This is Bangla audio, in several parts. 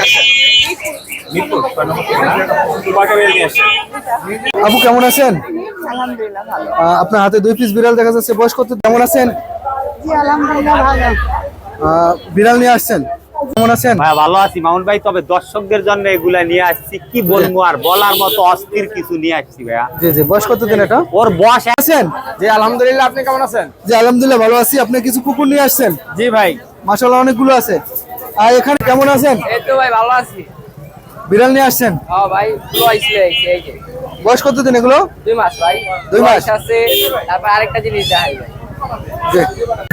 আসেন? মিরপুর কয়টা বিড়াল নিয়ে আসছেন? আপু কেমন আছেন? আলহামদুলিল্লাহ ভালো। আপনার হাতে 2 পিস বিড়াল দেখা যাচ্ছে, বয়স কত? কেমন আছেন? জি আলহামদুলিল্লাহ ভালো। বিড়াল নিয়ে আসছেন, কেমন আছেন? ভাই ভালো আছি মামুন ভাই, তবে দর্শকদের জন্য এগুলা নিয়ে আসছি, কি বলবো আর বলার মতো অস্থির কিছু নিয়ে আসছি ভাইয়া। জি জি, বয়স কত দিন এটা? ওর বয়স আছেন? জি আলহামদুলিল্লাহ, আপনি কেমন আছেন? জি আলহামদুলিল্লাহ ভালো আছি। আপনি কিছু কুকুর নিয়ে আসছেন? জি ভাই। মাশাআল্লাহ অনেকগুলো আছে। আর এখানে কেমন আছেন? এই তো ভাই ভালো আছি। বিড়াল নিয়ে আসছেন? হ্যাঁ ভাই, গুলো আইছে এই যে বয়স কত দিন এগুলো? 2 মাস ভাই। 2 মাস আছে। তারপর আরেকটা জিনিস দেখাই ভাই। জি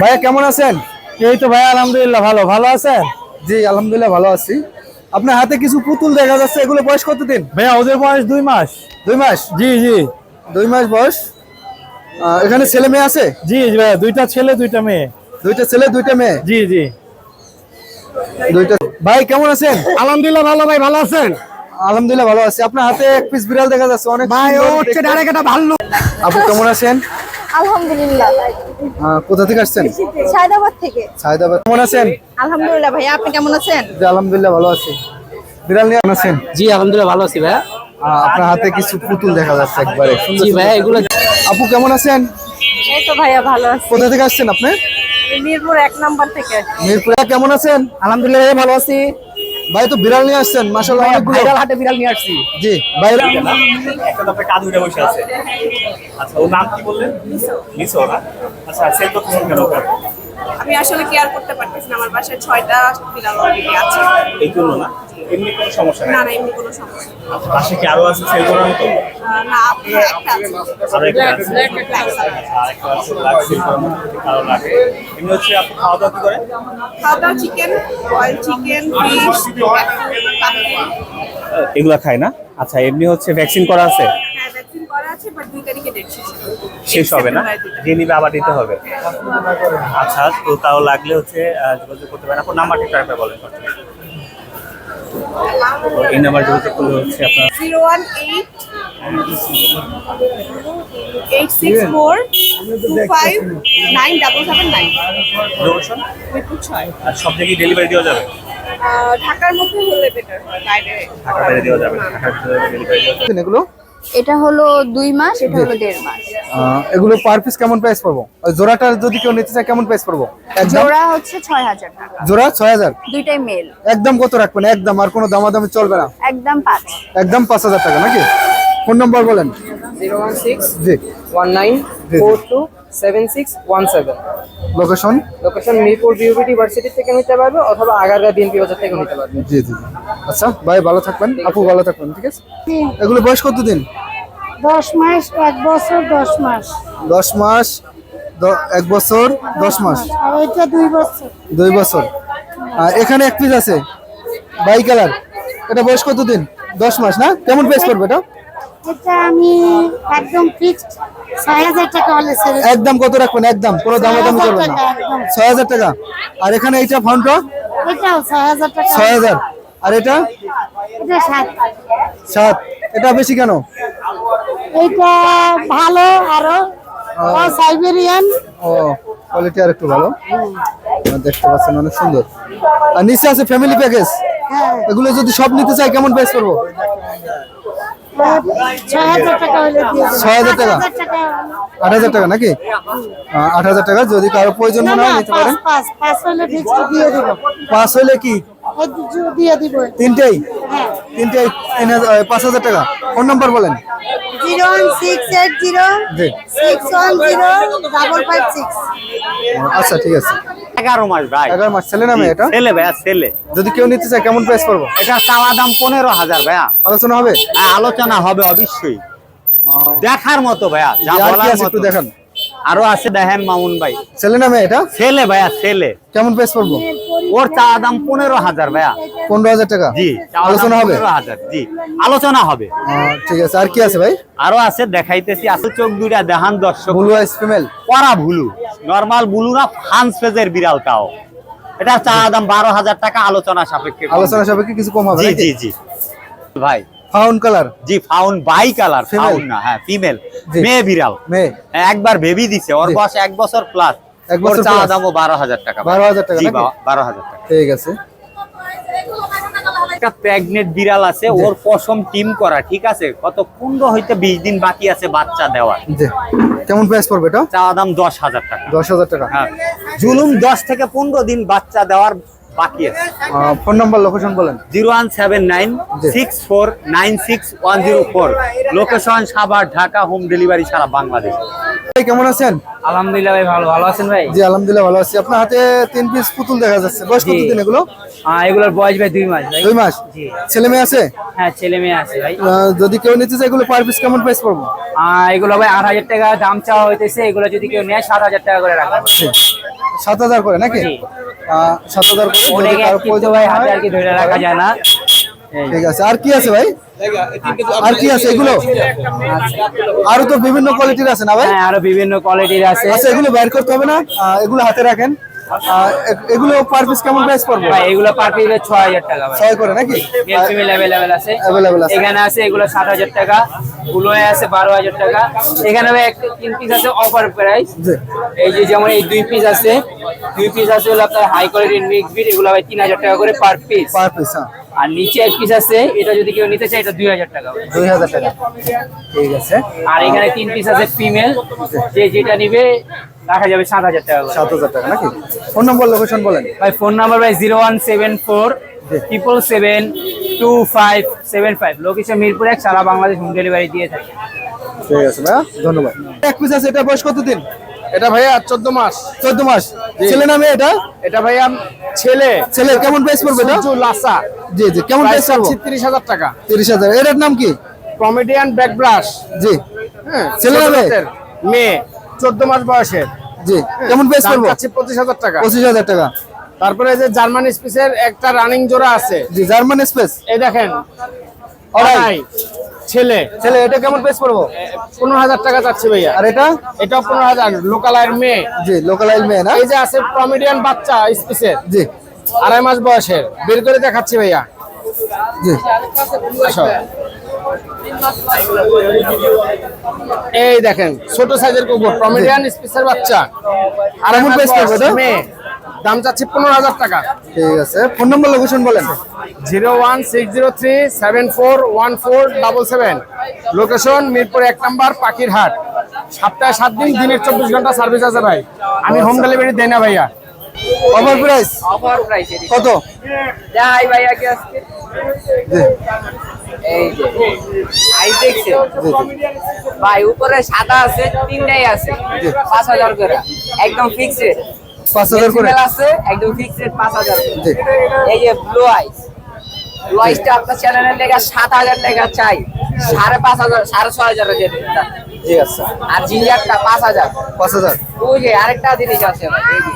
ভাইয়া কেমন আছেন? এই তো ভাই আলহামদুলিল্লাহ ভালো। ভালো আছেন? জি আলহামদুলিল্লাহ ভালো আছি। আপনার হাতে কিছু পুতুল দেখা যাচ্ছে, এগুলো বয়স কত দিন? ভাইয়া ওদের বয়স 2 মাস। 2 মাস? জি জি 2 মাস বয়স। এখানে ছেলে মেয়ে আছে? জি ভাইয়া, 2টা ছেলে 2টা মেয়ে। 2টা ছেলে 2টা মেয়ে? জি জি। 2টা। ভাই কেমন আছেন? আলহামদুলিল্লাহ ভালো ভাই, ভালো আছেন? আলহামদুলিল্লাহ ভালো আছি। আপনার হাতে এক পিস বিড়াল দেখা যাচ্ছে, অনেক ভাই ও সুন্দর হচ্ছে দেখতে। ডাইরেক্ট একটা ভালো। আপু কেমন আছেন? আলহামদুলিল্লাহ। কোথা থেকে আসছেন? সায়দাবাদ থেকে। সায়দাবাদ। কেমন আছেন? আলহামদুলিল্লাহ ভাইয়া, আপনি কেমন আছেন? জি আলহামদুলিল্লাহ ভালো আছি। বিড়াল নিয়ে কেমন আছেন? জি আলহামদুলিল্লাহ ভালো আছি ভাইয়া। আপনার হাতে কিছু পুতুল দেখা যাচ্ছে একবারে সুন্দর জি ভাইয়া, সুন্দর। এগুলো আপু কেমন আছেন? এই তো ভাইয়া ভালো আছি। কোথা থেকে আসছেন আপনি? মিরপুর 1 নাম্বার থেকে। মিরপুরে। কেমন আছেন? আলহামদুলিল্লাহ ভালো আছি। ভাই তো বিড়াল নিয়ে আসছেন, মাশাআল্লাহ অনেকগুলো। ভাইরাল হাটে বিড়াল নিয়ে আসছি। জি ভাই। একটা তারপরে কাঁধ উঠে বসে আছে। আচ্ছা, ওর নাম কি বললেন? মিসো না? আচ্ছা, সেল করতেছেন কেন ওকে? আমি আসলে কেয়ার করতে পারতেছি না, আমার বাসায় 6টা বিড়াল অলরেডি আছে। এই জন্য না, এমনি কোনো সমস্যা না নেই। না, এমনি কোনো সমস্যা নেই। পাশে কি আরো আছে সেল করার মতো? না, আপনার একটা আছে। আরো একটা আছে। আরেকটা আছে ব্ল্যাক সেল করার মতো, যদি কারো লাগে। এমনি হচ্ছে আপনি খাওয়া দাওয়া কি করেন? খাওয়া দাওয়া চিকেন, বয়েল চিকেন, ফিশ, এগুলা খায় না? আচ্ছা, এমনি হচ্ছে ভ্যাকসিন করা আছে? হ্যাঁ ভ্যাকসিন করা আছে, বাট 2 তারিখে ডেট শেষ শেষ হবে না? দিয়ে নিবে আবার দিতে হবে। আচ্ছা, তো তাও লাগলে হচ্ছে যোগাযোগ করতে পারেন। আপনার নাম্বারটা একটু আরেকবার বলেন। এই নাম্বার যোগাযোগ করলে হচ্ছে আপনার 018 864 25 9779। লোকেশন মিরপুর 6। আর সব জায়গায় ডেলিভারি দেওয়া যাবে? ঢাকার মধ্যে হলে বেটার হয়, বাইরে ঢাকা বাইরে দেওয়া যাবে না? ঢাকার ভিতরে ডেলিভারি দেওয়া যাবে? এগুলো এটা হলো 2 মাস, এটা হলো 1.5 মাস। এগুলো পার পিস কেমন প্রাইস পড়বো? ওই জোড়াটা যদি কেউ নিতে চায় কেমন প্রাইস পড়বো? একদম জোড়া হচ্ছে 6000 টাকা। জোড়া 6000? দুইটাই মেল। একদম কত রাখবেন? একদম, আর কোনো দামাদামি চলবে না? একদম 5। একদম 5000 টাকা নাকি? ফোন নাম্বার বলেন। 016 জি। 19 42 7617। লোকেশন? লোকেশন মিরপুর বিউবিটি ভার্সিটি থেকে নিতে পারবে অথবা আগারগাঁ বিএনপি বাজার থেকে নিতে পারবে। জি জি জি। আচ্ছা ভাই ভালো থাকবেন, আপু ভালো থাকবেন, ঠিক আছে? এগুলো বয়স কত দিন? 10 মাস, 1 বছর, 10 মাস। 10 মাস, 1 বছর, 10 মাস, আর এটা 2 বছর। 2 বছর। আর এখানে এক পিস আছে বাই কালার, এটা বয়স কত দিন? 10 মাস না? কেমন প্রাইস পড়বে এটা? এটা আমি একদম ফিক্সড 6000 টাকা হলে ছেড়ে দেব। একদম কত রাখবেন? একদম কোনো দামাদামি করবেন না? 6000 টাকা। আর এখানে এইটা ফাউন্ডটা এটাও 6000 টাকা। 6000। আর এটা এটা 7। 7। এটা বেশি কেন? এইটা ভালো আরো, ও সাইবেরিয়ান। ও কোয়ালিটি আর একটু ভালো, দেখতে পাচ্ছেন অনেক সুন্দর। আর নিচে আছে ফ্যামিলি প্যাকেজ, হ্যাঁ, এগুলো যদি সব নিতে চাই কেমন প্রাইস পড়বো? 6000 টাকা হলে দিয়ে দেব। 6000 টাকা? 8000 টাকা। 8000 টাকা নাকি? 8000 টাকা। যদি কারো প্রয়োজন না মনে না, হয় নিতে পারেন। 5 হলে ফিক্সড দিয়ে দেব। 5 হলে কি এই দিয়ে দিব। তিনটেই? হ্যাঁ। তিনটেই 5000 টাকা। ফোন নাম্বার বলেন। 01680 জি। 610 আচ্ছা ঠিক আছে। 11 মাস ভাই। 11 মাস। ছেলে নামে এটা? ছেলে ভাইয়া, ছেলে। যদি কেউ নিতে চায় কেমন প্রাইস পড়বো? এটা চাওয়া দাম 15000 ভাইয়া। আলোচনা হবে? হ্যাঁ, আলোচনা হবে অবশ্যই। দেখার মতো ভাইয়া, যা আর কি বলার আছে একটু মতো। দেখান। আরো আছে, দেখেন মামুন ভাই। ছেলে নামে এটা? ছেলে ভাইয়া, ছেলে। কেমন প্রাইস পড়বো? ওর চাওয়া দাম 15000 ভাইয়া। 15000 টাকা? জি, চাওয়া দাম আলোচনা হবে? 15000। জি, আলোচনা হবে। ঠিক আছে। আর কি আছে ভাই? আরো আছে, দেখাইতেছি। আসল চোখ দুইটা দেখান দর্শক। ব্লু আইস ফিমেল? পরা ভুলু, নরমাল ব্লু না, ফ্রান্স পেজের বিড়ালটাও। এটা চাওয়া দাম 12000 টাকা, আলোচনা সাপেক্ষে। আলোচনা সাপেক্ষে কিছু কম হবে জি নাকি? জি জি ভাই। Fawn colour? জি, fawn by colour. Female? Fawn না, হ্যাঁ ফিমেল, জি। মেয়ে বিড়াল। মেয়ে? একবার বেবি দিছে, ওর জি। বয়স 1 বছর প্লাস। 1 ওর বছর চাওয়া plus? দামও 12000 টাকা। 12000 টাকা জি, নাকি? 12000 টাকা। ঠিক আছে। একটা প্রেগনেন্ট বিড়াল আছে, ওর পশম টিম করা, ঠিক আছে? কত 15 হইতে 20 দিন বাকি আছে বাচ্চা দেওয়ার। জি কেমন প্রাইস পড়বে এটা? চাওয়া দাম 10,000 টাকা। 10,000 টাকা। হ্যাঁ, জুলুম 10 থেকে 15 দিন বাচ্চা দেওয়ার বাকি আছে। ফোন নাম্বার লোকেশন বলেন। 017964961104, location Savar, Dhaka, home delivery সারা বাংলাদেশ। ভাই কেমন আছেন? আলহামদুলিল্লাহ ভাই, ভালো আছেন ভাই? জি আলহামদুলিল্লাহ ভালো আছি। আপনার হাতে 3 পিস পুতুল দেখা যাচ্ছে, বয়স কতদিন এগুলো? এগুলোর বয়স ভাই 2 মাস ভাই। 2 মাস। ছেলে মেয়ে আছে? হ্যাঁ, ছেলে মেয়ে আছে ভাই। যদি কেউ নিতে চায় এগুলো পার পিস কেমন প্রাইস পড়বে? এগুলো ভাই 8,000 টাকা দাম চাওয়া হইতেছে। এগুলো যদি কেউ নেয় 7,000 টাকা করে রাখা। 7,000 করে নাকি? 7,000 করে। অনেক একটু তো ভাই হাতে আর কি ধরে রাখা যায় না। ঠিক আছে। আর কি আছে ভাই? আর কি আছে এগুলো? আরো তো বিভিন্ন কোয়ালিটির আছে না ভাই? হ্যাঁ, আরো বিভিন্ন কোয়ালিটির আছে। আচ্ছা এগুলো বের করতে হবে না, এগুলো হাতে রাখেন। এগুলো পার পিস কেমন প্রাইস পড়বে? ভাই এগুলো পার পিস 6,000 টাকা ভাই। 6 করে নাকি? মেল ফিমেল अवेलेबल আছে। अवेलेबल আছে। এখানে আছে এগুলো 7,000 টাকা, গুলোয় আছে 12,000 টাকা। এখানে ভাই একটা 3 পিস আছে অফার প্রাইস। জি। এই যে যেমন এই 2 পিস আছে, 2 পিস আছে হলো আপনার হাই কোয়ালিটির মিক্স বিট, এগুলো ভাই 3,000 টাকা করে পার পিস। Per piece. হ্যাঁ। আর নিচে এক পিস আছে, এটা যদি কেউ নিতে চায় এটা 2,000 টাকা ভাই। 2,000 টাকা। ঠিক আছে। আর এখানে 3 পিস আছে ফিমেল, যে যেটা নিবে রাখা যাবে 7,000 টাকা করে। 7,000 টাকা নাকি? ফোন নাম্বার লোকেশন বলেন। ভাই ফোন নাম্বার ভাই 0174772575, লোকেশন মিরপুর 1, সারা বাংলাদেশ হোম ডেলিভারি দিয়ে থাকে। ঠিক আছে ভাইয়া, ধন্যবাদ। এক পিস আছে, এটা বয়স কতদিন? এটা ভাইয়া 14 মাস। 14 মাস। ছেলে নামে এটা? এটা ভাইয়া ছেলে। ছেলে কেমন প্রাইস পড়বে এটা? সুজু লাসা। জি জি কেমন প্রাইস পড়বে? 30,000 টাকা। 30,000। এর নাম কি? Comedian back brush. জি। হ্যাঁ, ছেলে নামে? মেয়ে 14 মাস বয়সের। জি কেমন প্রাইস দাম পড়বে? চাচ্ছি 25,000 টাকা। 25,000 টাকা। তারপরে যে জার্মান স্পেসের একটা রানিং জোড়া আছে। জি জার্মান স্পেস। এই দেখেন, অরাই ছেলে। ছেলে এটা কেমন প্রাইস পড়বে? 15,000 টাকা চাচ্ছি ভাইয়া। আর এটা? এটাও 15,000, লোকাল আয়ের মেয়ে। জি লোকাল আইল মেয়ে না? এই যে আছে কমেডিয়ান বাচ্চা স্পেসের, জি 2.5 মাস বয়সের, বের করে দেখাচ্ছি ভাইয়া। জি। আসো। এই দেখেন ছোট সাইজের কুকুর, কমেডিয়ান স্পেসের বাচ্চা, আর কেমন price পড়বে এটা? মেয়ে। দাম চাচ্ছি 15,000 টাকা। ঠিক আছে। ফোন নাম্বার লোকেশন বলেন। 01603741477, লোকেশন মিরপুর 1 নাম্বার পাখির হাট। সপ্তাহে 7 দিন, দিনের 24 ঘন্টা সার্ভিস আছে ভাই। আমি হোম ডেলিভারি দেই না ভাইয়া। অফার প্রাইস অফার প্রাইস কত? যাই ভাই আগে আজকে জি এই যে আই দেখছে ভাই, উপরে সাদা আছে, 3টাই আছে 5,000 করে, একদম ফিক্সড। 5,000 করে আছে, একদম ফিক্সড 5,000। জি। এই যে ব্লু আইস, ব্লু আইসটা আপনার চ্যানেলের লেগে 7,000 টাকা চাই, 5,500, 6,500 এর যেতে। জি আচ্ছা। আর জিঞ্জারটা 5,000। 5,000। ওই যে আরেকটা জিনিস আছে ভাই, এই যে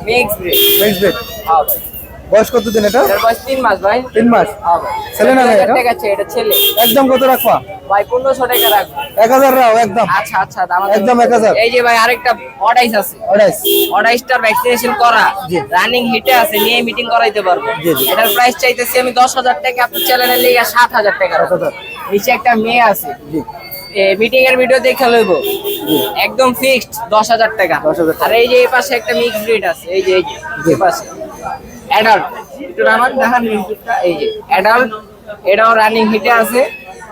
মিক্স ব্রিড। Next date. হ্যাঁ ভাই, বয়স কতদিন এটা? এর বয়স 3 মাস ভাই। 3 মাস। হ্যাঁ ভাই। ছেলে না মেয়ে এটা? ঠিক আছে, এটা ছেলে। একদম কত রাখবা? ভাই 1,500 টাকা রাখবো। 1,000 রাও একদম। আচ্ছা আচ্ছা, দাম একদম 1,000। এই যে ভাই আরেকটা অডাইস আছে, অড়াইশ। অডাইসটার ভ্যাকসিনেশন করা, রানিং হিটে আছে, নিয়ে মিটিং করাইতে পারবো। এটার প্রাইস চাইতেছি আমি 10,000 টাকা, আপনার চ্যানেলের লেগে 7,000 টাকা। 7,000। নিচে একটা মেয়ে আছে, জি মিটিং এর ভিডিও দেখে লইব, একদম ফিক্সড 10,000 টাকা। 10,000 টাকা। আর এই যে এই পাশে একটা মিক্স ব্রিড আছে, এই যে এই পাশে অ্যাডাল্ট, একটু আমার দেখান মিক্সটা, এই যে অ্যাডাল্ট, এটাও রানিং হিটে আছে,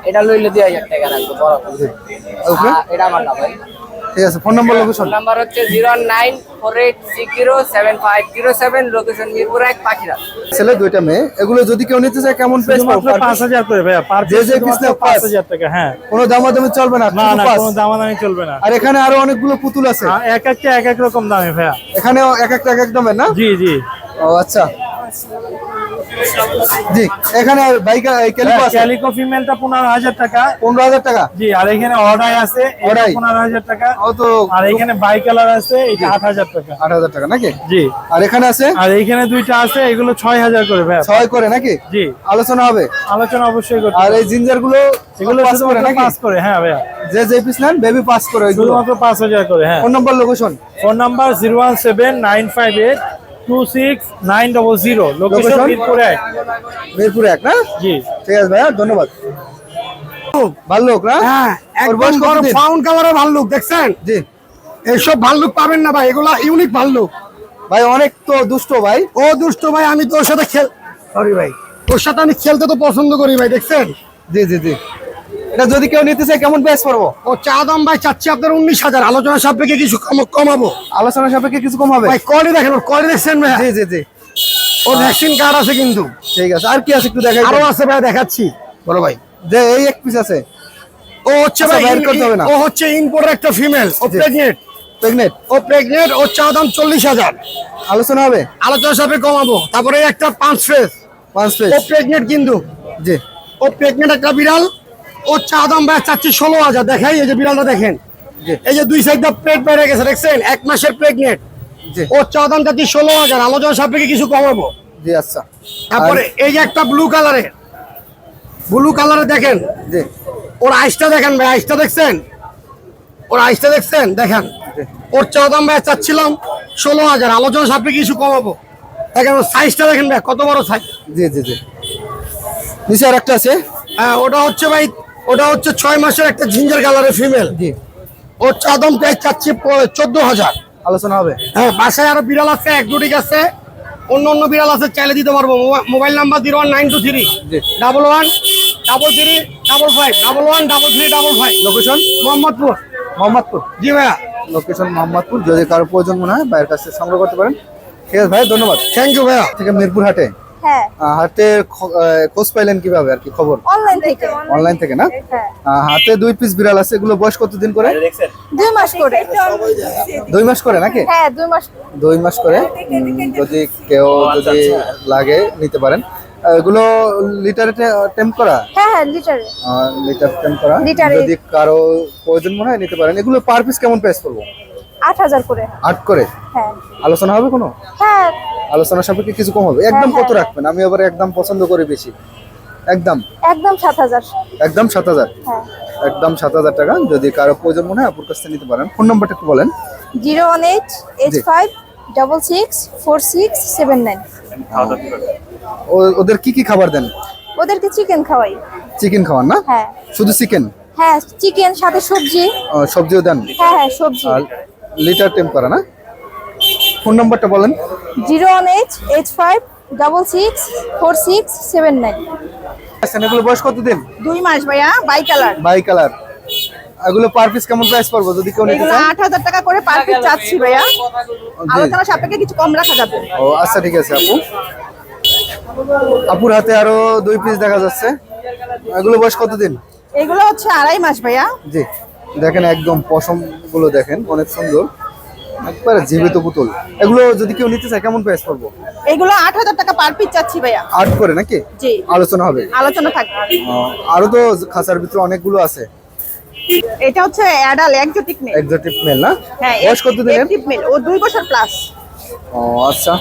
এটা লইলে 2,000 টাকা রাখবো বরাবর। ওকে এটা আমার না ভাই। ঠিক আছে। Phone number location. নাম্বার হচ্ছে 09486075507, লোকেশন মিরপুর 1, পাখিরা। ছেলে 2টা মেয়ে, এগুলো যদি কেউ নিতে চায় কেমন প্রাইস মাত্র পড়বে? 5,000 করে ভাইয়া, পার যে যে পিস না 5,000 টাকা। হ্যাঁ, কোনো দামাদামি চলবে না? না শুধু না, পাঁচ। কোনো দামাদামি চলবে না। আর এখানে আরো অনেকগুলো পুতুল আছে, এক একটা এক এক রকম দামে ভাইয়া। এখানেও এক একটা এক এক দামের না? জি জি। ও আচ্ছা। জি এখানে বাইকা ক্যালিকো আছে, ক্যালিকো ফিমেলটা 15,000 টাকা। 15,000 টাকা। জি, আর এখানে অর্ডাই আছে, এটা অর্ডাই। 15,000 টাকা। ও তো আর এখানে বাই কালার আছে, এটা 8,000 টাকা। 8,000 টাকা নাকি? জি। আর এখানে আছে আর এইখানে 2টা আছে, এগুলো 6,000 করে ভাইয়া। 6 করে নাকি? জি, আলোচনা হবে। আলোচনা অবশ্যই করতে আর হবে। এই জিঞ্জার গুলো এগুলো পাস করে শুধুমাত্র নাকি? 5 করে। হ্যাঁ ভাইয়া, যে যে পিস নেন বেবি পাস করে ওইগুলো। শুধুমাত্র 5,000 করে। হ্যাঁ। Phone number location. Phone number 01795826900, location Location? Mirpur 1। Mirpur 1 না? জি। ঠিক আছে ভাইয়া, ধন্যবাদ। ভালো লোক না? হ্যাঁ, ওর বয়স একদম বড় কতদিন? ফাউন্ড কালারের ভাল্লুক দেখছেন? জি এইসব ভাল্লুক পাবেন না ভাই, এগুলা ইউনিক ভাল্লুক। ভাই অনেক তো দুষ্ট ভাই। ও দুষ্ট ভাই, আমি তো ওর সাথে সরি ভাই, ওর সাথে আমি খেলতে তো পছন্দ করি ভাই, দেখছেন? জি জি জি। এটা যদি কেউ নিতে চায় কেমন প্রাইস পড়বো? ও চা দাম ভাই চাচ্ছি আপনার 19,000, আলোচনা সাপেক্ষে কিছু কমাবো আলোচনা সাপেক্ষে কিছু কম হবে? ভাই। কোয়ালিটি দেখেন, ওর কোয়ালিটি দেখছেন ভাই? জি জি জি। ওর ভ্যাকসিন কার্ড আছে কিন্তু। ঠিক আছে, আর কি আছে একটু দেখাই। আরো আছে ভাই, দেখাচ্ছি বড় ভাই। যে এই এক পিস আছে। ও হচ্ছে আচ্ছা, ভাই বাইর করতে হবে না। ও হচ্ছে ইম্পোর্টের একটা ফিমেল, ও জি। প্রেগনেন্ট। প্রেগনেন্ট। ও প্রেগনেন্ট, ওর চা দাম 40,000, আলোচনা হবে? আলোচনা সাপেক্ষে কমাবো। তারপরে একটা 5 ফ্রেশ, 5 পিস। ও প্রেগনেন্ট কিন্তু। জি ও প্রেগনেন্ট একটা বিড়াল, ওর চা দাম ভাই চাচ্ছি 16,000। দেখাই, এই যে বিড়ালটা দেখেন, জি এই যে 2 সাইডটা পেট বেড়ে গেছে, দেখছেন? 1 মাসের প্রেগনেন্ট। জি ওর চা দাম চাচ্ছি 16,000, আলোচনা সাপেক্ষে কিছু কমাবো। জি। আচ্ছা, তারপরে এই যে একটা ব্লু কালারে দেখেন, জি ওর আইসটা দেখেন ভাই, আইসটা দেখছেন? ওর আইসটা দেখছেন? দেখেন, ওর চা দাম ভাই চাচ্ছিলাম 16,000, আলোচনা সাপেক্ষে কিছু কমাবো। দেখেন ওর সাইজটা দেখেন ভাই, কত বড় সাইজ। জি জি জি। নিচে আর একটা আছে। হ্যাঁ, ওটা হচ্ছে ভাই, ওটা হচ্ছে 6 মাসের একটা জিঞ্জার কালারের ফিমেল। জি। ওর চা দাম প্রায় চাচ্ছি 14,000। আলোচনা হবে? হ্যাঁ, বাসায় আরো বিড়াল আছে, একজোটিক আছে, অন্য বিড়াল আছে, চাইলে দিতে পারবো। মোবাইল নাম্বার 01923 জি। 11 33 55 11 33 55। লোকেশন? মোহাম্মদপুর। মোহাম্মদপুর। জি ভাইয়া, লোকেশন মোহাম্মদপুর। যদি কারো প্রয়োজন মনে হয় ভাইয়ের কাছে সংগ্রহ করতে পারেন। ঠিক আছে ভাই, ধন্যবাদ। থ্যাংক ইউ ভাইয়া। থেকে মিরপুর হাটে। হ্যাঁ, হাটে খোঁজ পাইলেন কিভাবে আর কি খবর? অনলাইন থেকে। অনলাইন থেকে না? হ্যাঁ, হাতে 2 পিস বিড়াল আছে। এগুলো বয়স কতদিন করে? 2 মাস করে। 2 মাস করে নাকি? হ্যাঁ, 2 মাস। 2 মাস করে। যদি কেউ যদি লাগে নিতে পারেন। এগুলো লিটারে টেম্প করা? হ্যাঁ হ্যাঁ, লিটারে। লিটার টেম্প করা। লিটারে। যদি কারো প্রয়োজন মনে হয় নিতে পারেন। এগুলো পার পিস কেমন প্রাইস পড়বো? 8,000 করে। 8 করে। হ্যাঁ আলোচনা হবে কোনো? হ্যাঁ। আলোচনা সাপেক্ষে কিছু কম হবে? একদম হ্যাঁ, কত রাখবেন? আমি আবার একদম পছন্দ করি বেশি। একদম 7,000। একদম 7,000। হ্যাঁ। একদম 7,000 টাকা। যদি কারো প্রয়োজন মনে হয় আপুর কাছ থেকে নিতে পারেন। ফোন নাম্বারটা একটু বলেন। 01885664679। খাওয়া দাওয়া কি করবে? ওদের কি কি খাবার দেন? ওদেরকে চিকেন খাওয়াই। চিকেন খাওয়ান না? হ্যাঁ শুধু চিকেন? হ্যাঁ, চিকেন সাথে সবজি। সবজিও দেন? হ্যাঁ হ্যাঁ, সবজি। আর লিটার টেম্প করা না? ফোন নাম্বারটা বলেন। 01885664679। আচ্ছা, এগুলো বয়স কতদিন? 2 মাস ভাইয়া, বাই কালার। By colour. এগুলো পার পিস কেমন প্রাইস পড়বো যদি কেউ নিতে এগুলো চায়? 8,000 টাকা করে পার পিস চাচ্ছি ভাইয়া, জি। আলোচনা সাপেক্ষে কিছু কম রাখা যাবে। ও আচ্ছা, ঠিক আছে আপু। আপুর হাতে আরো 2 পিস দেখা যাচ্ছে। এগুলো বয়স কতদিন? এগুলো হচ্ছে 2.5 মাস ভাইয়া। জি। দেখেন একদম পশম গুলো দেখেন, অনেক সুন্দর, একবারে জীবিত পুতুল। এগুলো যদি কেউ নিতে চায় কেমন প্রাইস পড়বো? এগুলো 8,000 টাকা পার পিস চাচ্ছি ভাইয়া। 8 করে নাকি? জি, আলোচনা হবে? আলোচনা থাকবে। আরো তো খাঁচার ভিতরে অনেকগুলো আছে। এটা হচ্ছে adult exotic male. Exotic male না? হ্যাঁ, বয়স কতদিন এর? এক্সোটিক মেল, ও 2 বছর প্লাস। ও আচ্ছা,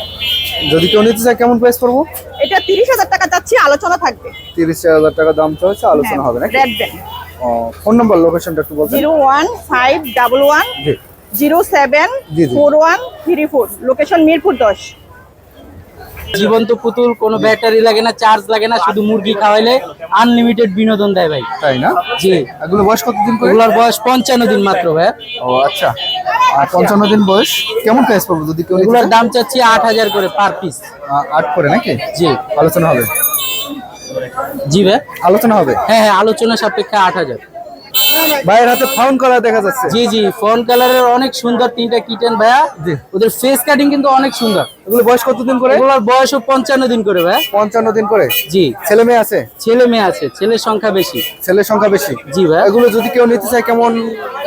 যদি কেউ নিতে চায় কেমন প্রাইস পড়বো? এটা 30,000 টাকা চাচ্ছি, আলোচনা থাকবে। 30,000 টাকা দাম তো হচ্ছে, আলোচনা হবে নাকি? Red band. ফোন নাম্বার লোকেশনটা একটু বলবেন? 01511 জি 074134। লোকেশন মিরপুর 10। জীবন্ত পুতুল, কোনো ব্যাটারি লাগে না, চার্জ লাগে না, শুধু মুরগি খাওয়াইলে আনলিমিটেড বিনোদন দেয় ভাই। তাই না? জি। এগুলো বয়স কতদিন করে? এগুলোর বয়স 55 দিন মাত্র ভাই। ও আচ্ছা, আর 55 দিন বয়স। কেমন প্রাইস পড়বো যদি কেউ নিতে এগুলোর চায়? দাম চাচ্ছি 8,000 করে পার পিস। 8 করে নাকি? জি। আলোচনা হবে? জি ভাই। আলোচনা হবে? হ্যাঁ হ্যাঁ, আলোচনা সাপেক্ষে 8,000। ভাইয়ের হাতে ফাউন্ড করা দেখা যাচ্ছে। জি জি, ফোন কালারের অনেক সুন্দর 3টা কিটেন ভাইয়া। জি। ওদের ফেস কাটিং কিন্তু অনেক সুন্দর। এগুলো বয়স কতদিন করে? এগুলোর বয়সও 55 দিন করে ভাই। 55 দিন করে। জি। ছেলে মেয়ে আছে? ছেলে মেয়ে আছে, ছেলের সংখ্যা বেশি। ছেলের সংখ্যা বেশি? জি ভাই। এগুলো যদি কেউ নিতে চায় কেমন?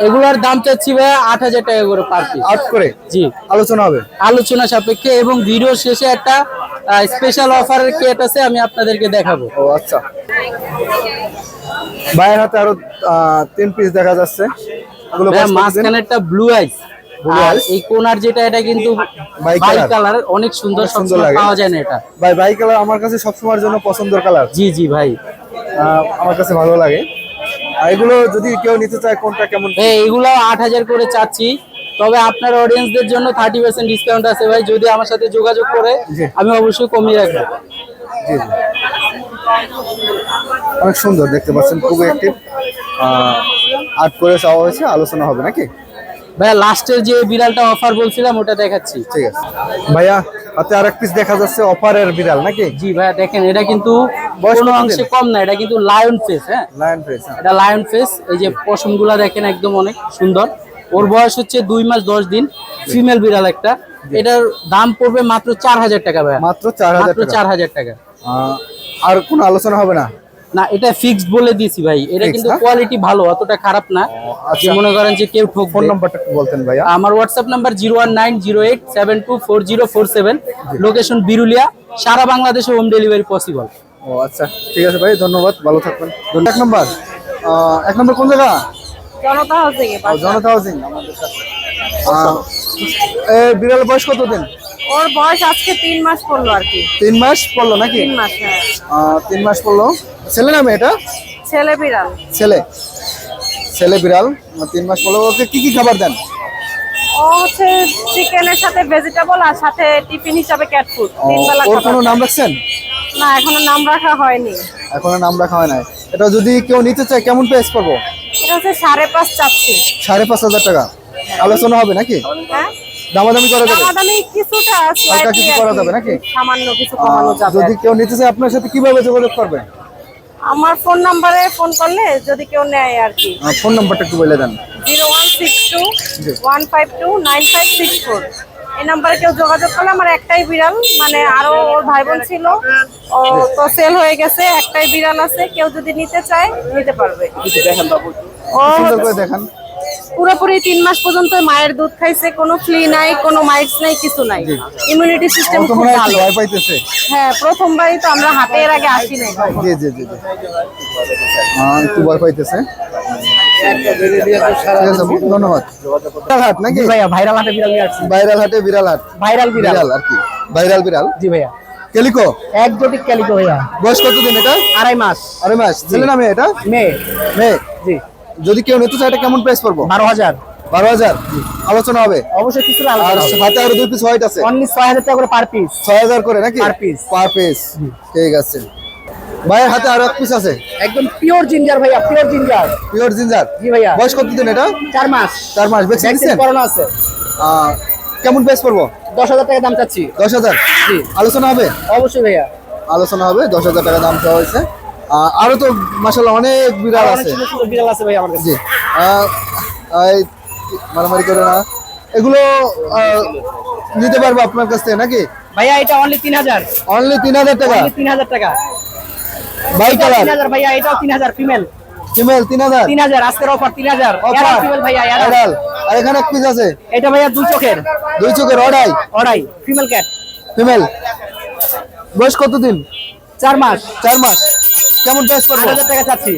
এগুলোর দাম চাচ্ছি ভাই 8,000 টাকা করে পার পিস। 8 করে। জি। আলোচনা হবে? আলোচনা সাপেক্ষে, এবং ভিডিও শেষে একটা স্পেশাল অফারের কেট আছে, আমি আপনাদেরকে দেখাবো। ও আচ্ছা, ভাইয়ের হাতে আরো 3 পিস দেখা যাচ্ছে। এগুলো ভাইয়া, বয়স কতদিন? মাঝখানে একটা ব্লু আইস, আর এই কোনার যেটা, এটা কিন্তু বাই বাই কালার। কালার, অনেক সুন্দর, অনেক সুন্দর সবসময় লাগে। পাওয়া যায় না এটা। ভাই বাই কালার আমার কাছে সবসময়ের জন্য পছন্দের কালার। জি জি ভাই। আমার কাছে ভালো লাগে। আর এগুলো যদি কেউ নিতে চায় কোনটা কেমন? এগুলো 8,000 করে চাচ্ছি, তবে আপনার অডিয়েন্সদের জন্য 30% ডিসকাউন্ট আছে ভাই, যদি আমার সাথে যোগাযোগ করে জি। আমি অবশ্যই কমিয়ে রাখবো। জি জি। অনেক সুন্দর দেখতে পাচ্ছেন, খুবই অ্যাক্টিভ। 8 করে চাওয়া হয়েছে, আলোচনা হবে নাকি? ভাইয়া লাস্টের যে বিড়ালটা অফার বলছিলাম ওটা দেখাচ্ছি। ঠিক আছে ভাইয়া, হাতে আরেক পিস দেখা যাচ্ছে অফারের বিড়াল নাকি? জি ভাইয়া দেখেন, এটা কিন্তু বয়স কোনো কতদিন? অংশে কম না, এটা কিন্তু লায়ন ফেস। হ্যাঁ, লায়ন ফেস। এটা লায়ন ফেস। এই যে পশমগুলা দেখেন একদম অনেক সুন্দর। ওর বয়স হচ্ছে 2 মাস 10 দিন, ফিমেল বিড়াল একটা। এটার দাম পড়বে মাত্র 4000 টাকা ভাইয়া, মাত্র 4000 মাত্র টাকা। 4000 টাকা। আর কোনো আলোচনা হবে না? না, এটা ফিক্সড বলে দিয়েছি ভাই। এটা Fixed, কিন্তু না? কোয়ালিটি ভালো, অতটা খারাপ না। যে মনে করেন যে কেউ ঠকবে। ফোন নাম্বারটা একটু বলতেন ভাইয়া। আমার হোয়াটসঅ্যাপ নাম্বার 01908724047, লোকেশন বিরুলিয়া। সারা বাংলাদেশে হোম ডেলিভারি পসিবল। ও আচ্ছা, ঠিক আছে ভাই, ধন্যবাদ, ভালো থাকবেন। এক নম্বর, এক নম্বর কোন জায়গা? জনতা হাউসিং এ জনতা হাউসিং আমাদের কাছে। এই বিড়ালের বয়স কতদিন? ওর বয়স আজকে 3 মাস পড়লো আর কি। 3 মাস পড়লো নাকি? 3 মাস, হ্যাঁ। 3 মাস পড়লো। ছেলে না মেয়ে এটা? ছেলে বিড়াল। ছেলে, ছেলে বিড়াল। 3 মাস পড়লো। ওকে কি কি খাবার দেন? ও হচ্ছে চিকেনের সাথে ভেজিটেবল আর সাথে টিফিন হিসাবে ক্যাট ফুড। 3 বেলা ওর খাবার কোনো দেয়। নাম রাখছেন? না, এখনো নাম রাখা হয়নি। এখনো নাম রাখা হয় নাই। এটা যদি কেউ নিতে চায় কেমন প্রাইস পড়বো? এটা হচ্ছে 5.5 চাচ্ছি। 5500 টাকা। আলোচনা হবে নাকি? হ্যাঁ, দামাদামি করা যাবে? দামাদামি কিছুটা হালকা slightly কিছু আর করা কি, যাবে নাকি? সামান্য কিছু কমানো যাবে। যদি কেউ নিতে চায় আপনার সাথে কিভাবে যোগাযোগ করবে? আমার ফোন নাম্বারে ফোন করলে যদি কেউ নেয় আর কি। ফোন নাম্বারটা একটু বলে দেন। 01621529564। এই নাম্বারে কেউ যোগাযোগ করলে, আমার একটাই বিড়াল, মানে আরো ওর ভাই বোন ছিল, ও তো সেল হয়ে গেছে, একটাই বিড়াল আছে, কেউ যদি নিতে চায় নিতে পারবে। ও সুন্দর করে দেখান। পুরোপুরি 3 মাস পর্যন্ত মায়ের দুধ খাইছে, কোনো ফ্লি নাই, কোনো মাইটস নাই, কিছু নাই। ইমিউনিটি সিস্টেম ও তো খুব মনে হয় একটু ভালো। ভয় পাইতেছে। হ্যাঁ, প্রথমবারই তো আমরা হাটে এর আগে আসি নাই কখনো। জি জি জি জি। একটু ভয় পাইতেছে। ঠিক আছে আপু, ধন্যবাদ। বিড়াল হাট নাকি? ভাইয়া ভাইরাল হাটে বিড়াল নিয়ে আসছি। ভাইরাল হাটে বিড়াল হাট। ভাইরাল বিড়াল। বিড়াল আর কি, ভাইরাল বিড়াল। জি ভাইয়া, কেলিকো। একজোটিক ক্যালিকো ভাইয়া। বয়স কতদিন এটা? 2.5 মাস। 2.5 মাস। ছেলে না মেয়ে এটা? মেয়ে। মেয়ে। জি। যদি কেউ নিতে চায় এটা কেমন প্রাইস পড়বো? 12000। 12000 আলোচনা হবে। অবশ্যই কিছুটা আর আলাদা হবে। হাতে আরো 2 পিস হোয়াইট আছে। অনলি 6000 টাকা করে পার পিস। 6000 করে নাকি? Per piece। Per piece. ঠিক আছে। ভাইয়ের হাতে আরো 1 পিস আছে। একদম পিওর জিঞ্জার ভাইয়া, পিওর জিঞ্জার। Pure ginger. জি ভাইয়া। বয়স কতদিন এটা? 4 মাস। 4 মাস। ভ্যাকসিন ভ্যাকসিন দিয়েছেন? করানো আছে। কেমন প্রাইস পড়বো? 10000 টাকা দাম চাচ্ছি। 10000। জি। আলোচনা হবে? অবশ্যই ভাইয়া। আলোচনা হবে। 10000 টাকা দাম চাওয়া হয়েছে। আরো তো মাশাআল্লাহ অনেক বিড়াল অনেক আছে। সুন্দর সুন্দর বিড়াল আছে ভাইয়া আমার কাছে। জি। এই মারামারি করে না। এগুলো নিতে পারবো আপনার কাছ থেকে নাকি? ভাইয়া এটা অনলি 3000। অনলি 3000 টাকা। অনলি 3000 টাকা। By colour. 3000 ভাইয়া, এটাও 3000 ফিমেল। ফিমেল 3000। 3000 আজকের অফার 3000। অফার। এরা ফিমেল ভাইয়া, এরা। অ্যাডাল। আর এখানে এক পিস আছে। এটা ভাইয়া 2 চোখের। 2 চোখের অড়াই। অড়াই ফিমেল ক্যাট। ফিমেল। বয়স কতদিন? 4 মাস। 4 মাস। কেমন প্রাইস পড়বো? 8000 টাকা চাচ্ছি।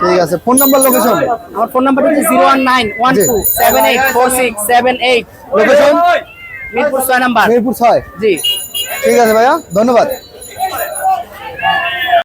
ঠিক আছে। Phone number, location? আমার ফোন নাম্বার হচ্ছে 01912784678। লোকেশন? মিরপুর 6 নাম্বার। মিরপুর 6। জি। ঠিক আছে ভাইয়া, ধন্যবাদ।